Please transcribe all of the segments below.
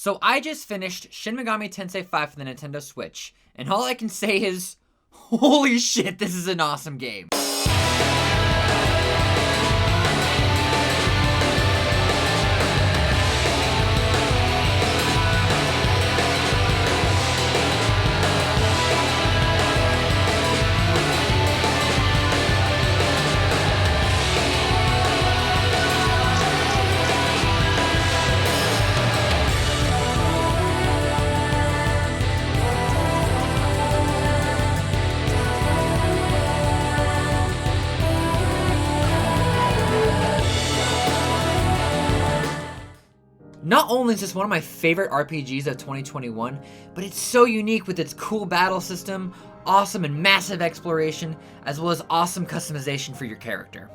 So I just finished Shin Megami Tensei V for the Nintendo Switch, and all I can say is, holy shit, this is an awesome game. Not only is this one of my favorite RPGs of 2021, but it's so unique with its cool battle system, awesome and massive exploration, as well as awesome customization for your character.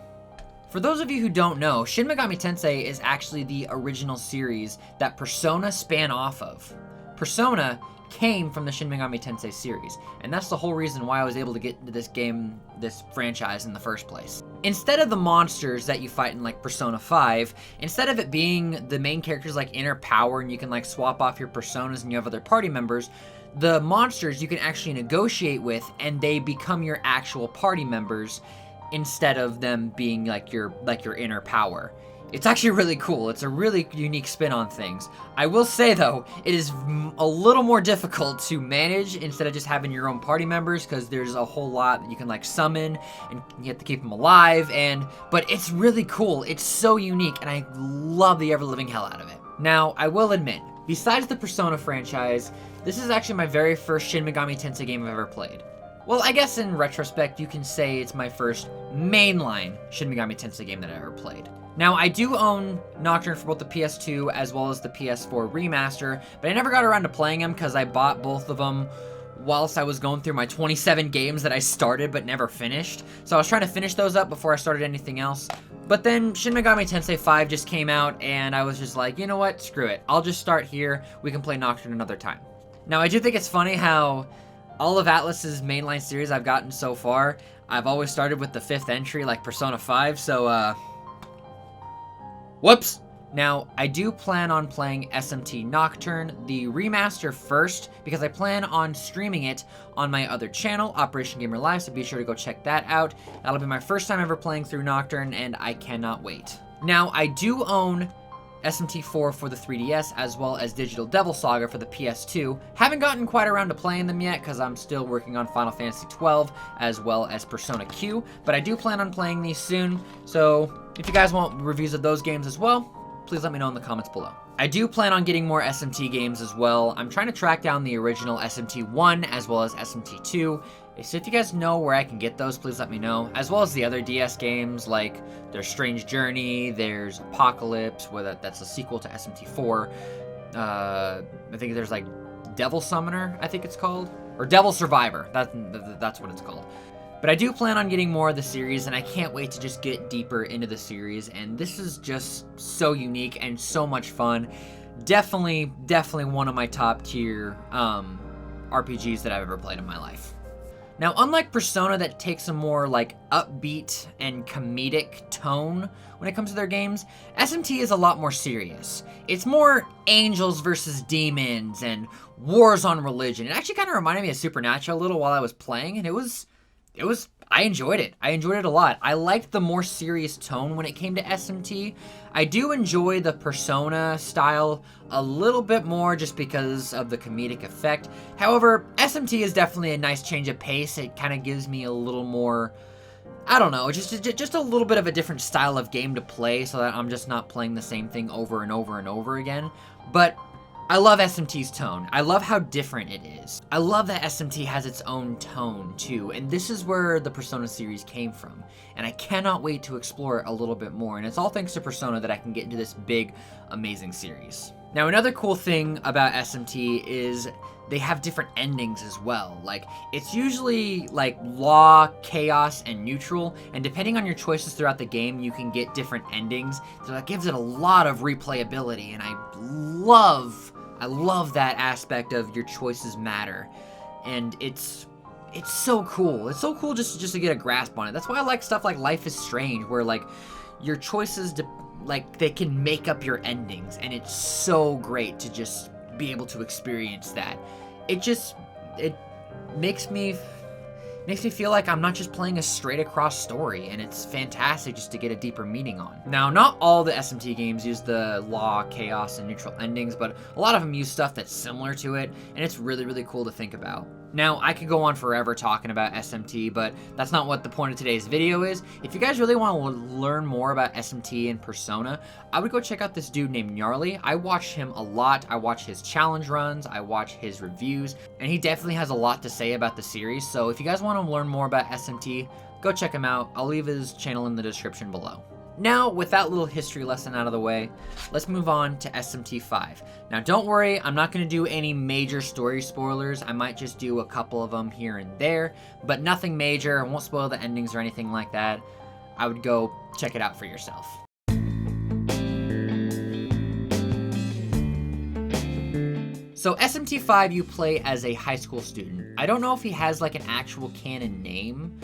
For those of you who don't know, Shin Megami Tensei is actually the original series that Persona span off of. Persona came from the Shin Megami Tensei series, and that's the whole reason why I was able to get into this game, this franchise in the first place. Instead of the monsters that you fight in like Persona 5, instead of it being the main characters like inner power and you can like swap off your personas and you have other party members, the monsters you can actually negotiate with and they become your actual party members instead of them being like your inner power. It's actually really cool. It's a really unique spin on things. I will say though, it is a little more difficult to manage instead of just having your own party members, because there's a whole lot that you can like summon and you have to keep them alive, but it's really cool. It's so unique and I love the ever-living hell out of it. Now, I will admit, besides the Persona franchise, this is actually my very first Shin Megami Tensei game I've ever played. Well, I guess in retrospect, you can say it's my first mainline Shin Megami Tensei game that I ever played. Now, I do own Nocturne for both the PS2 as well as the PS4 remaster, but I never got around to playing them because I bought both of them whilst I was going through my 27 games that I started but never finished. So I was trying to finish those up before I started anything else. But then Shin Megami Tensei V just came out and I was just like, you know what, screw it. I'll just start here. We can play Nocturne another time. Now, I do think it's funny how all of Atlus's mainline series I've gotten so far, I've always started with the 5th entry, like Persona 5, so, whoops! Now, I do plan on playing SMT Nocturne, the remaster first, because I plan on streaming it on my other channel, OperationGamer Live, so be sure to go check that out. That'll be my first time ever playing through Nocturne, and I cannot wait. Now, I do own SMT4 for the 3DS, as well as Digital Devil Saga for the PS2. Haven't gotten quite around to playing them yet, because I'm still working on Final Fantasy XII, as well as Persona Q, but I do plan on playing these soon, so if you guys want reviews of those games as well, please let me know in the comments below. I do plan on getting more SMT games as well. I'm trying to track down the original SMT1 as well as SMT2. So if you guys know where I can get those, please let me know. As well as the other DS games, like there's Strange Journey, there's Apocalypse, where that's a sequel to SMT4. I think there's like Devil Summoner, I think it's called. Or Devil Survivor, that's what it's called. But I do plan on getting more of the series, and I can't wait to just get deeper into the series, and this is just so unique and so much fun. Definitely one of my top tier RPGs that I've ever played in my life. Now, unlike Persona that takes a more like upbeat and comedic tone when it comes to their games, SMT is a lot more serious. It's more angels versus demons and wars on religion. It actually kind of reminded me of Supernatural a little while I was playing, and I enjoyed it. I enjoyed it a lot. I liked the more serious tone when it came to SMT. I do enjoy the Persona style a little bit more just because of the comedic effect. However, SMT is definitely a nice change of pace. It kind of gives me a little more, I don't know, just a little bit of a different style of game to play so that I'm just not playing the same thing over and over and over again. But I love SMT's tone. I love how different it is. I love that SMT has its own tone too, and this is where the Persona series came from. And I cannot wait to explore it a little bit more, and it's all thanks to Persona that I can get into this big, amazing series. Now, another cool thing about SMT is they have different endings as well. Like, it's usually like law, chaos, and neutral, and depending on your choices throughout the game, you can get different endings. So that gives it a lot of replayability, and I love that aspect of your choices matter. And it's so cool. It's so cool just to get a grasp on it. That's why I like stuff like Life is Strange, where like your choices like they can make up your endings, and it's so great to just be able to experience that. It makes me feel like I'm not just playing a straight across story, and it's fantastic just to get a deeper meaning on. Now, not all the SMT games use the law, chaos, and neutral endings, but a lot of them use stuff that's similar to it, and it's really, really cool to think about. Now, I could go on forever talking about SMT, but that's not what the point of today's video is. If you guys really want to learn more about SMT and Persona, I would go check out this dude named Gnarly. I watch him a lot. I watch his challenge runs, I watch his reviews, and he definitely has a lot to say about the series. So if you guys want to learn more about SMT, go check him out. I'll leave his channel in the description below. Now, with that little history lesson out of the way, let's move on to SMT 5. Now, don't worry, I'm not going to do any major story spoilers. I might just do a couple of them here and there, but nothing major. I won't spoil the endings or anything like that. I would go check it out for yourself. So SMT 5, you play as a high school student. I don't know if he has like an actual canon name,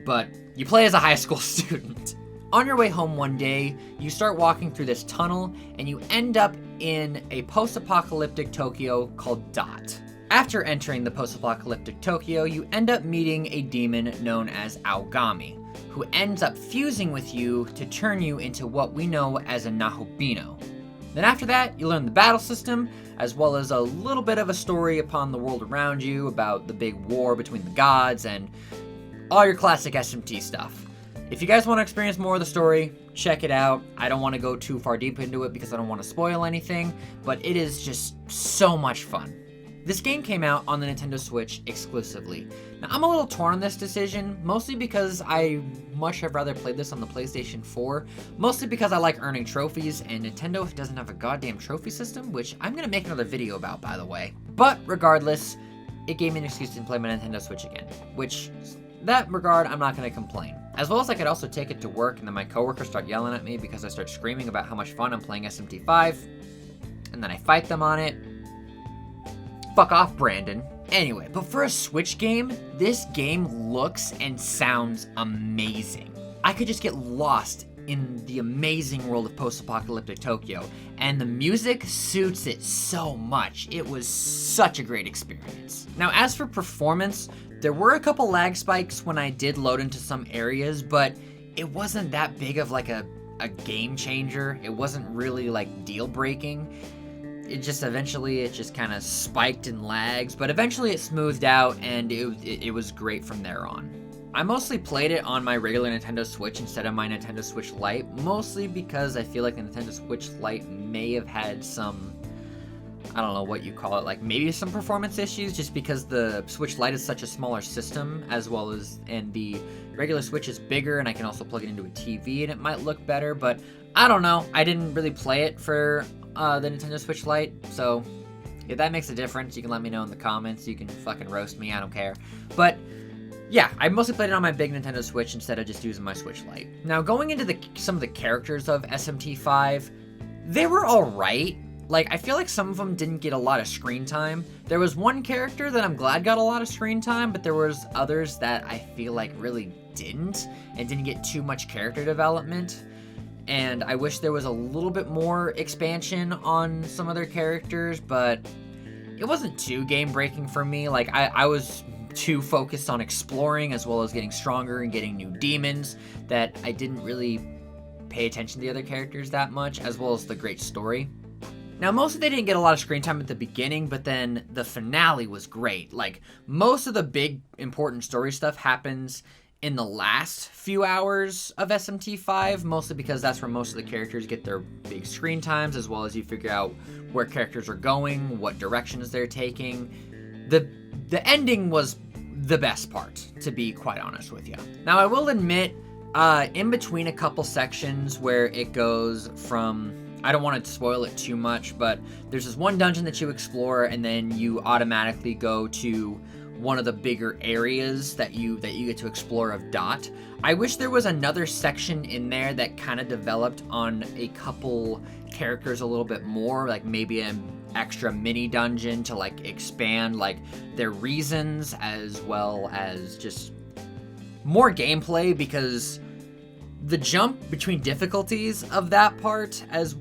but you play as a high school student. On your way home one day, you start walking through this tunnel, and you end up in a post-apocalyptic Tokyo called Dot. After entering the post-apocalyptic Tokyo, you end up meeting a demon known as Aogami, who ends up fusing with you to turn you into what we know as a Nahobino. Then after that, you learn the battle system, as well as a little bit of a story upon the world around you about the big war between the gods and all your classic SMT stuff. If you guys want to experience more of the story, check it out. I don't want to go too far deep into it because I don't want to spoil anything, but it is just so much fun. This game came out on the Nintendo Switch exclusively. Now, I'm a little torn on this decision, mostly because I much have rather played this on the PlayStation 4, mostly because I like earning trophies, and Nintendo doesn't have a goddamn trophy system, which I'm going to make another video about, by the way. But regardless, it gave me an excuse to play my Nintendo Switch again, which, in that regard, I'm not going to complain. As well as I could also take it to work, and then my coworkers start yelling at me because I start screaming about how much fun I'm playing SMT 5, and then I fight them on it. Fuck off, Brandon. Anyway, but for a Switch game, this game looks and sounds amazing. I could just get lost in the amazing world of post-apocalyptic Tokyo, and the music suits it so much. It was such a great experience. Now, as for performance, there were a couple lag spikes when I did load into some areas, but it wasn't that big of like a game changer. It wasn't really like deal breaking. It just kind of spiked and lags, but eventually it smoothed out, and it was great from there on. I mostly played it on my regular Nintendo Switch instead of my Nintendo Switch Lite, mostly because I feel like the Nintendo Switch Lite may have had some, I don't know what you call it, like maybe some performance issues, just because the Switch Lite is such a smaller system, and the regular Switch is bigger, and I can also plug it into a TV and it might look better, but I don't know. I didn't really play it for the Nintendo Switch Lite, so if that makes a difference, you can let me know in the comments. You can fucking roast me, I don't care. But yeah, I mostly played it on my big Nintendo Switch instead of just using my Switch Lite. Now, going into some of the characters of SMT 5, they were alright. Like, I feel like some of them didn't get a lot of screen time. There was one character that I'm glad got a lot of screen time, but there was others that I feel like really didn't, and didn't get too much character development. And I wish there was a little bit more expansion on some of their characters, but it wasn't too game-breaking for me. Like, I was too focused on exploring as well as getting stronger and getting new demons that I didn't really pay attention to the other characters that much, as well as the great story. Now, mostly they didn't get a lot of screen time at the beginning, but then the finale was great. Like, most of the big, important story stuff happens in the last few hours of SMT 5, mostly because that's where most of the characters get their big screen times, as well as you figure out where characters are going, what directions they're taking. The ending was the best part, to be quite honest with you. Now, I will admit, in between a couple sections where it goes from, I don't want to spoil it too much, but there's this one dungeon that you explore, and then you automatically go to one of the bigger areas that you get to explore of Dot. I wish there was another section in there that kind of developed on a couple characters a little bit more, like maybe an extra mini dungeon to like expand like their reasons, as well as just more gameplay, because the jump between difficulties of that part as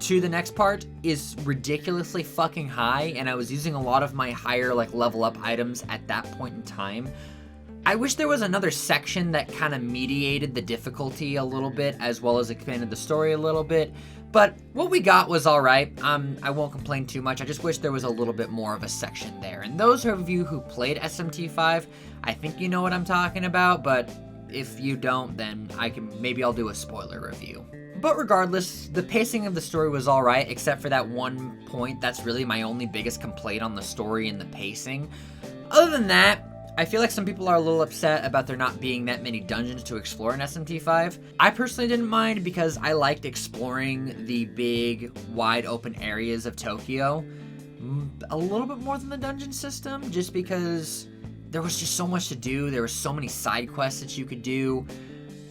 to the next part is ridiculously fucking high, and I was using a lot of my higher like level up items at that point in time. I wish there was another section that kind of mediated the difficulty a little bit as well as expanded the story a little bit, but what we got was alright. I won't complain too much. I just wish there was a little bit more of a section there. And those of you who played SMT5, I think you know what I'm talking about, but if you don't, then maybe I'll do a spoiler review. But regardless, the pacing of the story was alright, except for that one point. That's really my only biggest complaint on the story and the pacing. Other than that, I feel like some people are a little upset about there not being that many dungeons to explore in SMT5. I personally didn't mind because I liked exploring the big, wide open areas of Tokyo a little bit more than the dungeon system, just because there was just so much to do. There were so many side quests that you could do.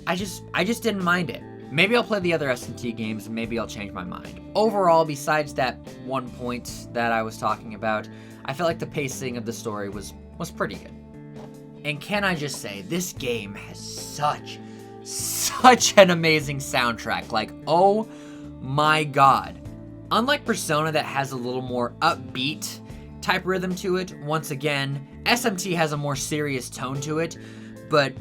I just didn't mind it. Maybe I'll play the other SMT games and maybe I'll change my mind. Overall, besides that one point that I was talking about, I felt like the pacing of the story was pretty good. And can I just say, this game has such an amazing soundtrack. Like, oh my god. Unlike Persona that has a little more upbeat type rhythm to it, once again, SMT has a more serious tone to it, but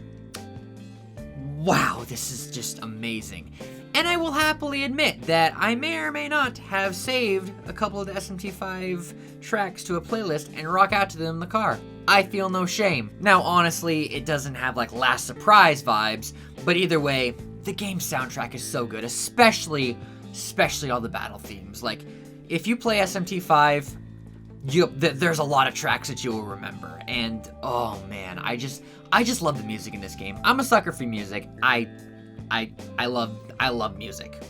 wow, this is just amazing. And I will happily admit that I may or may not have saved a couple of the SMT5 tracks to a playlist and rock out to them in the car. I feel no shame. Now, honestly, it doesn't have like Last Surprise vibes, but either way, the game's soundtrack is so good, especially all the battle themes. Like, if you play SMT5, there's a lot of tracks that you will remember, and oh man, I just love the music in this game. I'm a sucker for music. I love music.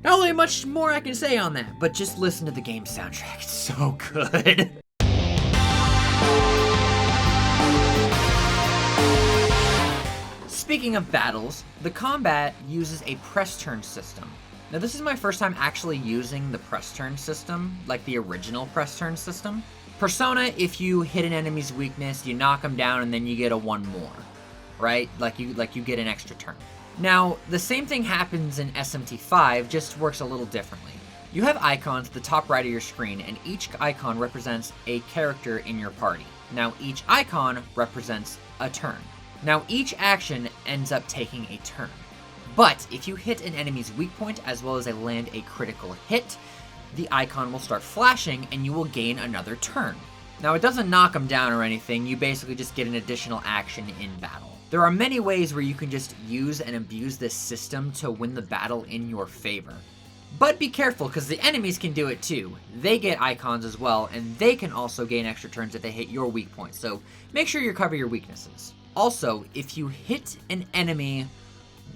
Not really much more I can say on that, but just listen to the game's soundtrack. It's so good. Speaking of battles, the combat uses a press turn system. Now, this is my first time actually using the press turn system, like the original press turn system. Persona, if you hit an enemy's weakness, you knock them down and then you get a one more, right? Like you get an extra turn. Now, the same thing happens in SMT5, just works a little differently. You have icons at the top right of your screen, and each icon represents a character in your party. Now, each icon represents a turn. Now, each action ends up taking a turn. But if you hit an enemy's weak point as well as land a critical hit, the icon will start flashing and you will gain another turn. Now, it doesn't knock them down or anything, you basically just get an additional action in battle. There are many ways where you can just use and abuse this system to win the battle in your favor. But be careful, because the enemies can do it too. They get icons as well, and they can also gain extra turns if they hit your weak point, so make sure you cover your weaknesses. Also, if you hit an enemy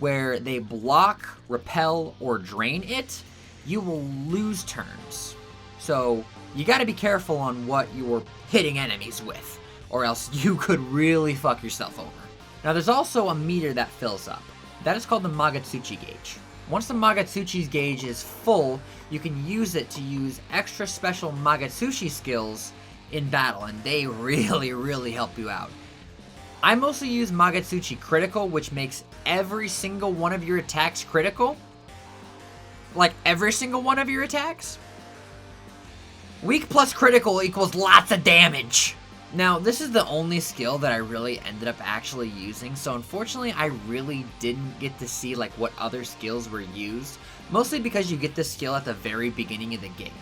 where they block, repel, or drain it, you will lose turns. So you gotta be careful on what you're hitting enemies with, or else you could really fuck yourself over. Now, there's also a meter that fills up. That is called the Magatsuchi Gauge. Once the Magatsuchi Gauge is full, you can use it to use extra special Magatsuchi skills in battle, and they really help you out. I mostly use Magatsuchi Critical, which makes every single one of your attacks critical. Like, every single one of your attacks. Weak plus critical equals lots of damage. Now, this is the only skill that I really ended up actually using, so unfortunately I really didn't get to see like what other skills were used, mostly because you get this skill at the very beginning of the game.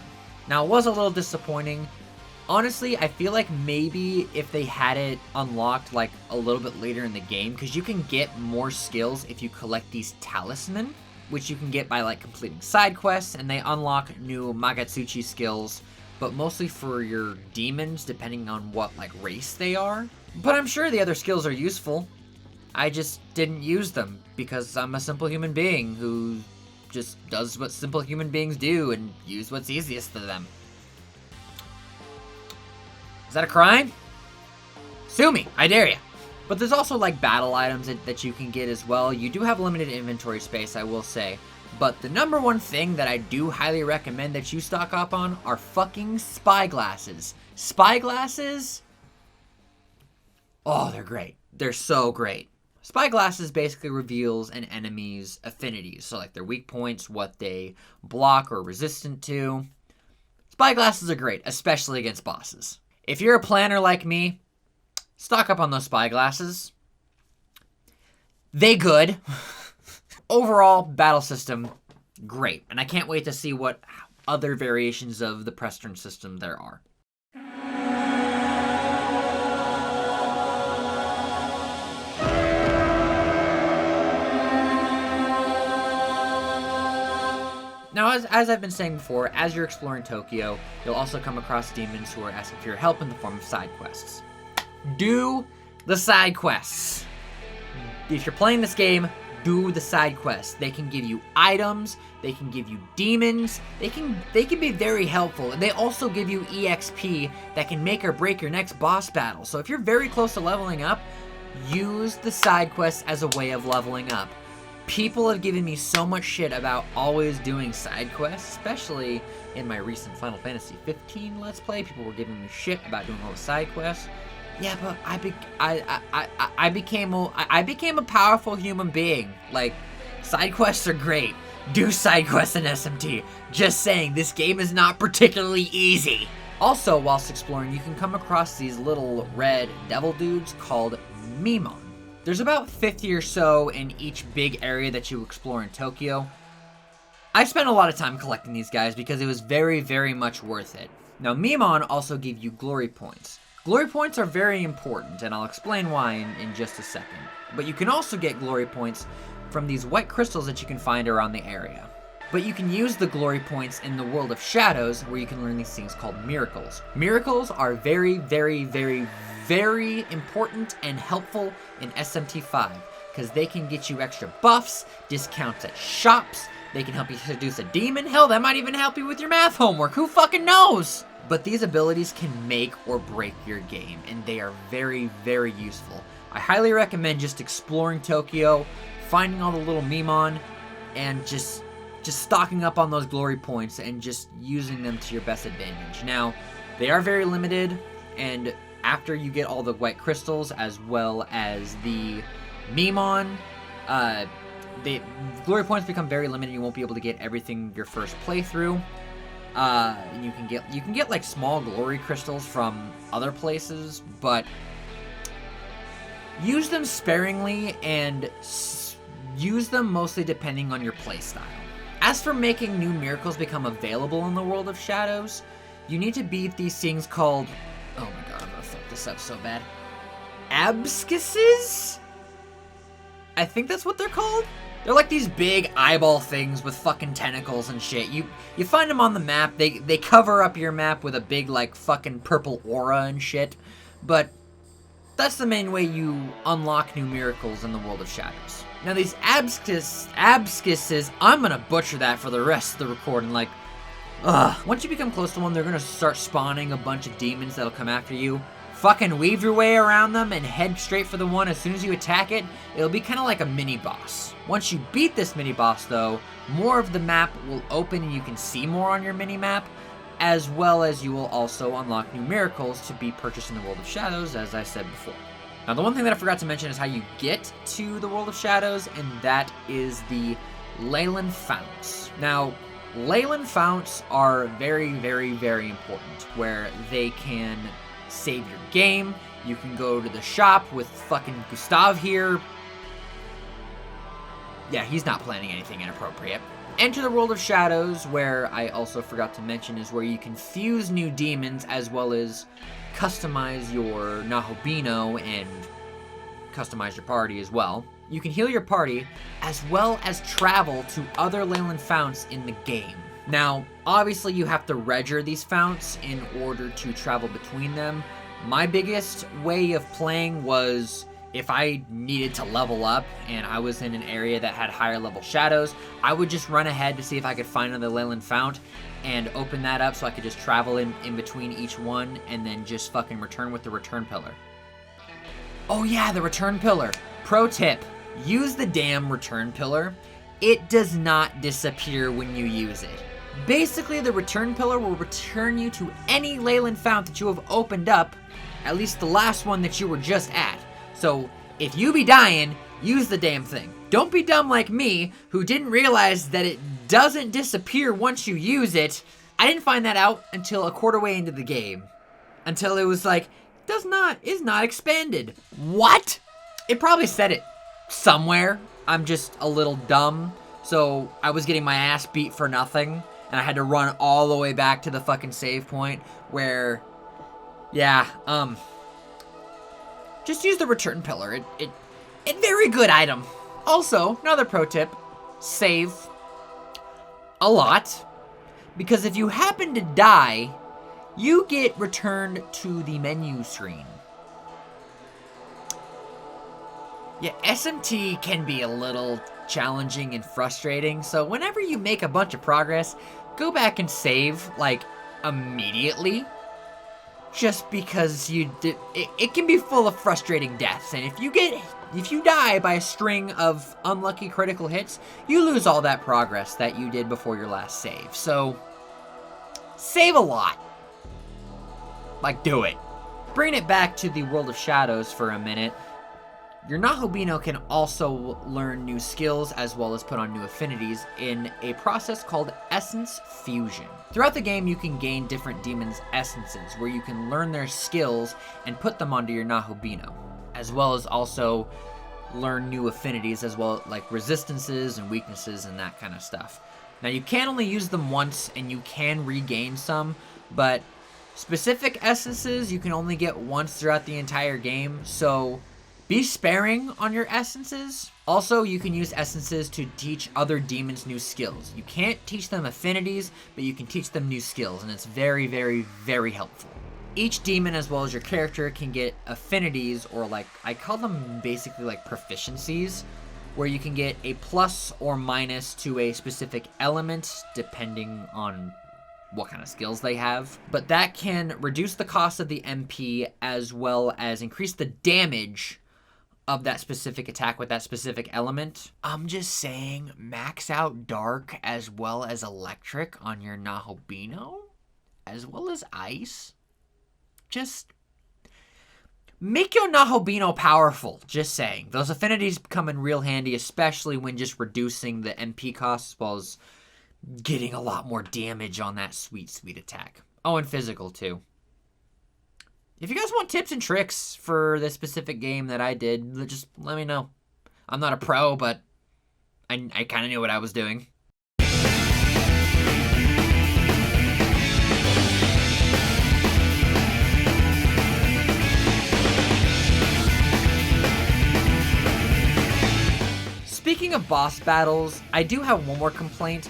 Now, it was a little disappointing. Honestly, I feel like maybe if they had it unlocked like a little bit later in the game, because you can get more skills if you collect these talisman, which you can get by like completing side quests, and they unlock new Magatsuchi skills, but mostly for your demons, depending on what like race they are. But I'm sure the other skills are useful. I just didn't use them because I'm a simple human being who just does what simple human beings do and use what's easiest to them. Is that a crime? Sue me, I dare ya. But there's also like battle items that you can get as well. You do have limited inventory space, I will say. But the number one thing that I do highly recommend that you stock up on are fucking spy glasses. Spy glasses? Oh, they're great. They're so great. Spyglasses basically reveals an enemy's affinities, so like their weak points, what they block or resistant to. Spyglasses are great, especially against bosses. If you're a planner like me, stock up on those spyglasses. They good. Overall, battle system, great. And I can't wait to see what other variations of the press turn system there are. Now, as I've been saying before, as you're exploring Tokyo, you'll also come across demons who are asking for your help in the form of side quests. Do the side quests. If you're playing this game, do the side quests. They can give you items, they can give you demons, they can be very helpful. And they also give you EXP that can make or break your next boss battle. So if you're very close to leveling up, use the side quests as a way of leveling up. People have given me so much shit about always doing side quests, especially in my recent Final Fantasy 15 Let's Play. People were giving me shit about doing all the side quests. Yeah, but I became a powerful human being. Like, side quests are great. Do side quests in SMT. Just saying, this game is not particularly easy. Also, whilst exploring, you can come across these little red devil dudes called Memon. There's about 50 or so in each big area that you explore in Tokyo. I spent a lot of time collecting these guys because it was very, very much worth it. Now, Memon also give you glory points. Glory points are very important, and I'll explain why in just a second. But you can also get glory points from these white crystals that you can find around the area. But you can use the glory points in the world of shadows, where you can learn these things called miracles. Miracles are very, very, very, very important and helpful in SMT5, because they can get you extra buffs, discounts at shops, they can help you seduce a demon, hell, that might even help you with your math homework, who fucking knows? But these abilities can make or break your game, and they are very, very useful. I highly recommend just exploring Tokyo, finding all the little Memon, and just stocking up on those glory points and just using them to your best advantage. Now, they are very limited, and after you get all the white crystals as well as the Memon, the glory points become very limited. You won't be able to get everything your first playthrough. You can get like small glory crystals from other places, but use them sparingly and use them mostly depending on your playstyle. As for making new miracles become available in the world of shadows, you need to beat these things called, oh my god, I'm gonna fuck this up so bad, abscisses? I think that's what they're called? They're like these big eyeball things with fucking tentacles and shit. You find them on the map. They cover up your map with a big like fucking purple aura and shit. But that's the main way you unlock new miracles in the world of shadows. Now these abscisses, I'm gonna butcher that for the rest of the recording. Like, ugh. Once you become close to one, they're gonna start spawning a bunch of demons that'll come after you. Fucking weave your way around them and head straight for the one. As soon as you attack it, it'll be kind of like a mini-boss. Once you beat this mini-boss, though, more of the map will open and you can see more on your mini-map, as well as you will also unlock new miracles to be purchased in the World of Shadows, as I said before. Now, the one thing that I forgot to mention is how you get to the World of Shadows, and that is the Leyland Founts. Now, Leyland Founts are very, very, very important, where they can save your game. You can go to the shop with fucking Gustav here. Yeah, he's not planning anything inappropriate. Enter the World of Shadows, where I also forgot to mention is where you can fuse new demons as well as customize your Nahobino and customize your party as well. You can heal your party as well as travel to other Leyland Founts in the game. Now, obviously you have to register these founts in order to travel between them. My biggest way of playing was if I needed to level up and I was in an area that had higher level shadows, I would just run ahead to see if I could find another Leyland Fount and open that up so I could just travel in between each one and then just fucking return with the return pillar. Oh yeah, the return pillar. Pro tip, use the damn return pillar. It does not disappear when you use it. Basically, the return pillar will return you to any Leyland Fount that you have opened up, at least the last one that you were just at. So, if you be dying, use the damn thing. Don't be dumb like me, who didn't realize that it doesn't disappear once you use it. I didn't find that out until a quarter way into the game. Until it was like, is not expanded. What? It probably said it somewhere. I'm just a little dumb. So I was getting my ass beat for nothing. And I had to run all the way back to the fucking save point where, yeah, just use the return pillar. It very good item. Also, another pro tip, save a lot. Because if you happen to die, you get returned to the menu screen. Yeah, SMT can be a little challenging and frustrating, so whenever you make a bunch of progress, go back and save, like, immediately. Just because it can be full of frustrating deaths, and if you die by a string of unlucky critical hits, you lose all that progress that you did before your last save. So, save a lot. Like, do it. Bringing it back to the World of Shadows for a minute, your Nahobino can also learn new skills as well as put on new affinities in a process called Essence Fusion. Throughout the game, you can gain different demons' essences, where you can learn their skills and put them onto your Nahobino, as well as also learn new affinities as well, like resistances and weaknesses and that kind of stuff. Now, you can only use them once, and you can regain some, but specific essences you can only get once throughout the entire game, so be sparing on your essences. Also, you can use essences to teach other demons new skills. You can't teach them affinities, but you can teach them new skills, and it's very, very, very helpful. Each demon, as well as your character, can get affinities, or like, I call them basically like proficiencies, where you can get a plus or minus to a specific element, depending on what kind of skills they have. But that can reduce the cost of the MP, as well as increase the damage of that specific attack with that specific element. I'm just saying, max out Dark as well as Electric on your Nahobino, as well as Ice. Just make your Nahobino powerful, just saying. Those affinities come in real handy, especially when just reducing the MP cost, as well as getting a lot more damage on that sweet, sweet attack. Oh, and physical, too. If you guys want tips and tricks for this specific game that I did, just let me know. I'm not a pro, but I kind of knew what I was doing. Speaking of boss battles, I do have one more complaint.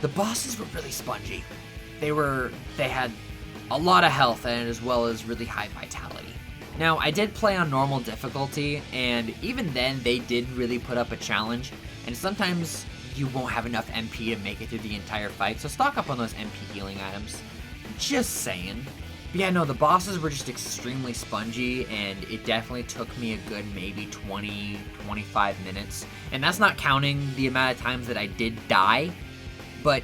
The bosses were really spongy. They had a lot of health and as well as really high vitality. Now, I did play on normal difficulty, and even then, they did really put up a challenge, and sometimes you won't have enough MP to make it through the entire fight, so stock up on those MP healing items. Just saying. But yeah, no, the bosses were just extremely spongy, and it definitely took me a good maybe 20, 25 minutes, and that's not counting the amount of times that I did die, but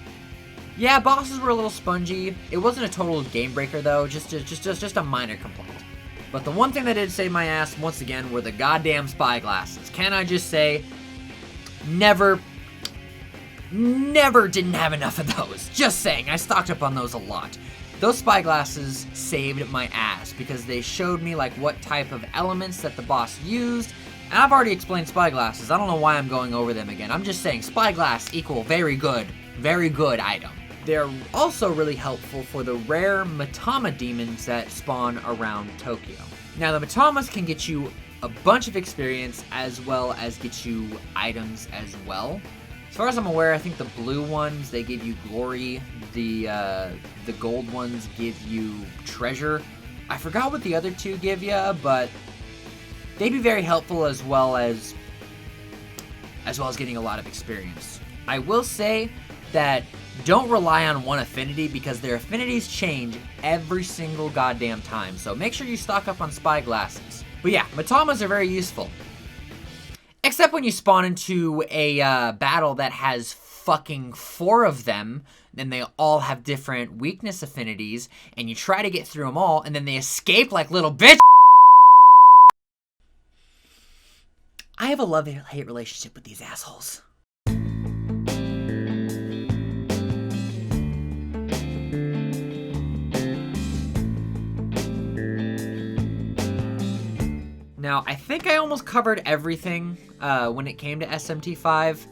yeah, bosses were a little spongy. It wasn't a total game breaker though, just a minor complaint. But the one thing that did save my ass once again were the goddamn spy glasses. Can I just say, never didn't have enough of those. Just saying, I stocked up on those a lot. Those spy glasses saved my ass because they showed me like what type of elements that the boss used. And I've already explained spy glasses. I don't know why I'm going over them again. I'm just saying spy glass equal very good item. They're also really helpful for the rare Matama demons that spawn around Tokyo. Now, the Matamas can get you a bunch of experience as well as get you items as well. As far as I'm aware, I think the blue ones, they give you glory. The gold ones give you treasure. I forgot what the other two give you, but they'd be very helpful as well as getting a lot of experience. I will say that don't rely on one affinity because their affinities change every single goddamn time. So make sure you stock up on spy glasses. But yeah, Matamas are very useful. Except when you spawn into a battle that has fucking 4 of them, then they all have different weakness affinities, and you try to get through them all, and then they escape like little bitch. I have a love-hate relationship with these assholes. Now, I think I almost covered everything when it came to SMT5.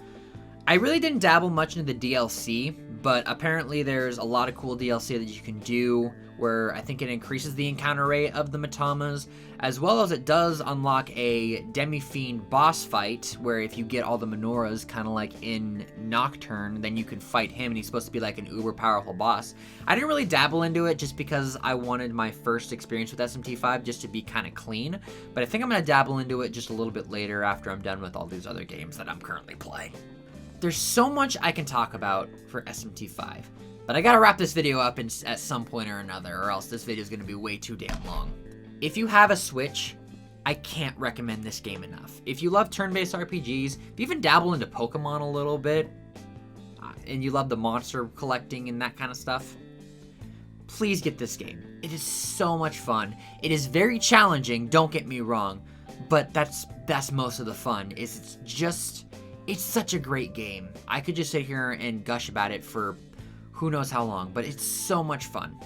I really didn't dabble much into the DLC, but apparently there's a lot of cool DLC that you can do where I think it increases the encounter rate of the Matamas, as well as it does unlock a Demi-Fiend boss fight, where if you get all the Minoras, kind of like in Nocturne, then you can fight him, and he's supposed to be like an uber powerful boss. I didn't really dabble into it just because I wanted my first experience with SMT5 just to be kind of clean, but I think I'm going to dabble into it just a little bit later after I'm done with all these other games that I'm currently playing. There's so much I can talk about for SMT5, but I gotta wrap this video up at some point or another, or else this video is gonna be way too damn long. If you have a Switch, I can't recommend this game enough. If you love turn-based RPGs, if you even dabble into Pokemon a little bit, and you love the monster collecting and that kind of stuff, please get this game. It is so much fun. It is very challenging, don't get me wrong, but that's most of the fun. It's such a great game. I could just sit here and gush about it for who knows how long, but it's so much fun.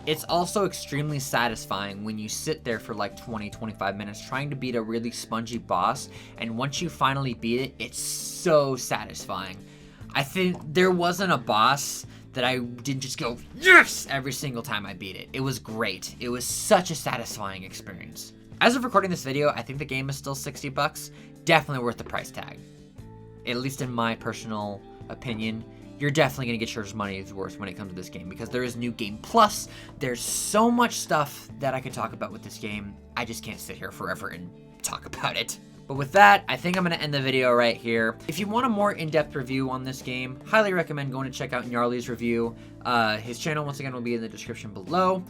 It's also extremely satisfying when you sit there for like 20-25 minutes trying to beat a really spongy boss, and once you finally beat it, it's so satisfying. I think there wasn't a boss that I didn't just go, yes, every single time I beat it. It was great. It was such a satisfying experience. As of recording this video, I think the game is still $60. Definitely worth the price tag. At least in my personal opinion, you're definitely going to get your money's worth when it comes to this game, because there is New Game Plus. There's so much stuff that I could talk about with this game. I just can't sit here forever and talk about it. But with that, I think I'm going to end the video right here. If you want a more in-depth review on this game, highly recommend going to check out Gnarly's review. His channel, once again, will be in the description below.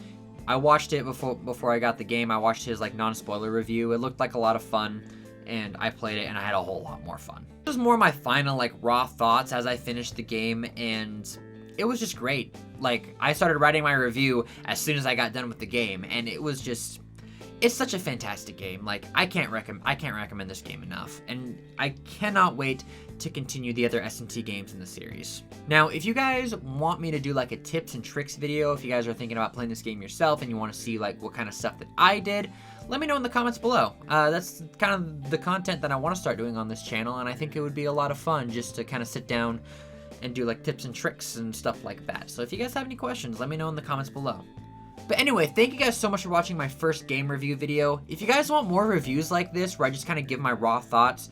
I watched it before I got the game. I watched his like non-spoiler review. It looked like a lot of fun, and I played it and I had a whole lot more fun. This was more my final like raw thoughts as I finished the game, and it was just great. Like, I started writing my review as soon as I got done with the game, and it was just, it's such a fantastic game. Like, I can't recommend this game enough, and I cannot wait to continue the other SMT games in the series. Now, if you guys want me to do like a tips and tricks video, if you guys are thinking about playing this game yourself and you want to see like what kind of stuff that I did, let me know in the comments below. That's kind of the content that I want to start doing on this channel, and I think it would be a lot of fun just to kind of sit down and do like tips and tricks and stuff like that. So if you guys have any questions, let me know in the comments below. But anyway, thank you guys so much for watching my first game review video. If you guys want more reviews like this, where I just kind of give my raw thoughts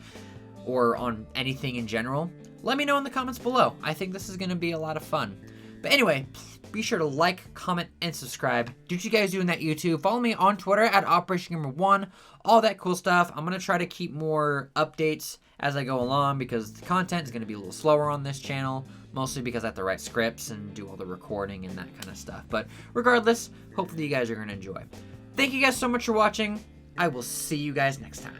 or on anything in general, let me know in the comments below. I think this is going to be a lot of fun. But anyway, be sure to like, comment, and subscribe. Do what you guys do in that YouTube. Follow me on Twitter at OperationGamer1. All that cool stuff. I'm going to try to keep more updates as I go along, because the content is going to be a little slower on this channel, mostly because I have to write scripts and do all the recording and that kind of stuff. But regardless, hopefully you guys are going to enjoy. Thank you guys so much for watching. I will see you guys next time.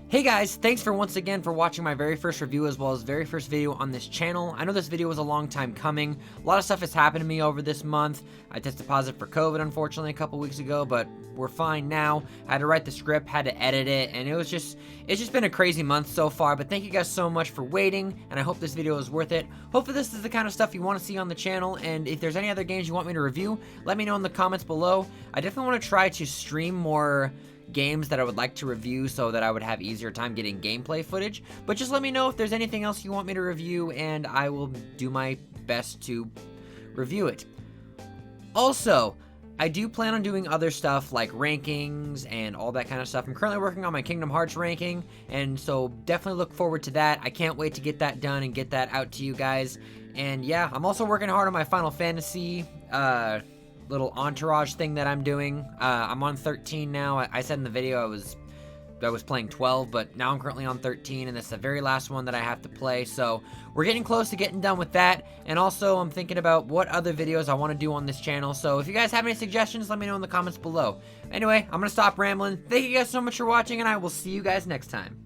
Hey guys, thanks for once again for watching my very first review as well as very first video on this channel. I know this video was a long time coming. A lot of stuff has happened to me over this month. I tested positive for COVID unfortunately a couple weeks ago, but we're fine now. I had to write the script, had to edit it, and it's just been a crazy month so far. But thank you guys so much for waiting, and I hope this video is worth it. Hopefully this is the kind of stuff you want to see on the channel, and if there's any other games you want me to review, let me know in the comments below. I definitely want to try to stream more games that I would like to review so that I would have easier time getting gameplay footage, but just let me know if there's anything else you want me to review, and I will do my best to review it. Also, I do plan on doing other stuff like rankings and all that kind of stuff. I'm currently working on my Kingdom Hearts ranking, and so definitely look forward to that. I can't wait to get that done and get that out to you guys. And yeah, I'm also working hard on my Final Fantasy little entourage thing that I'm doing. I'm on 13 now. I said in the video I was playing 12, but now I'm currently on 13, and it's the very last one that I have to play. So we're getting close to getting done with that. And also I'm thinking about what other videos I want to do on this channel. So if you guys have any suggestions, let me know in the comments below. Anyway, I'm gonna stop rambling. Thank you guys so much for watching, and I will see you guys next time.